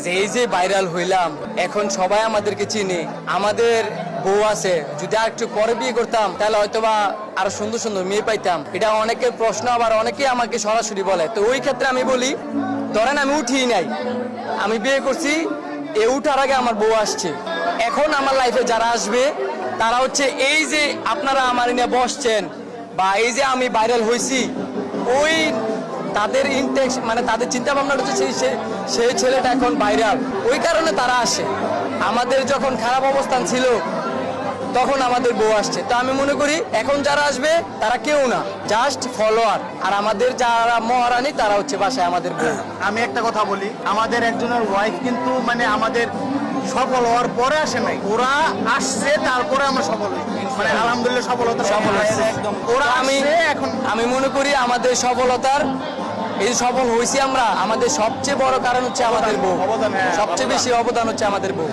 যে এই যে ভাইরাল হইলাম, এখন সবাই আমাদেরকে চিনে, আমাদের বউ আছে, যদি আর একটু পরে বিয়ে করতাম তাহলে হয়তোবা আরো সুন্দর সুন্দর মেয়ে পাইতাম। এটা অনেকের প্রশ্ন, আবার অনেকেই আমাকে সরাসরি বলে। তো ওই ক্ষেত্রে আমি বলি, ধরেন আমি উঠিই নাই, আমি বিয়ে করছি, এ উঠার আগে আমার বউ আসছে। এখন আমার লাইফে যারা আসবে তারা হচ্ছে এই যে আপনারা আমার নিয়ে বসছেন বা এই যে আমি ভাইরাল হয়েছি, ওই তাদের ইনটেক্স মানে তাদের চিন্তা ভাবনাটা হচ্ছে সেই ছেলেটা এখন ভাইরাল, ওই কারণে তারা আসে। আমাদের যখন খারাপ অবস্থান ছিল তখন আমাদের বউ আসছে। তো আমি মনে করি এখন যারা আসবে তারা কেউ না, জাস্ট ফলোয়ার। আর আমাদের যারা মহারানী তারা হচ্ছে বাসায় আমাদের বউ। আমি একটা কথা বলি, আমাদের একজনের ওয়াইফ কিন্তু মানে আমাদের সফল হওয়ার পরে আসে নাই, ওরা আসছে তারপরে আমরা সফল হই। মানে আলহামদুলিল্লাহ সফলতা সফল হয়েছে। একদম ওরা এখন আমি মনে করি আমাদের সফলতার, এই সফল হয়েছি আমরা, আমাদের সবচেয়ে বড় কারণ হচ্ছে আমাদের বউ, অবদান, হ্যাঁ, সবচেয়ে বেশি অবদান হচ্ছে আমাদের বউ।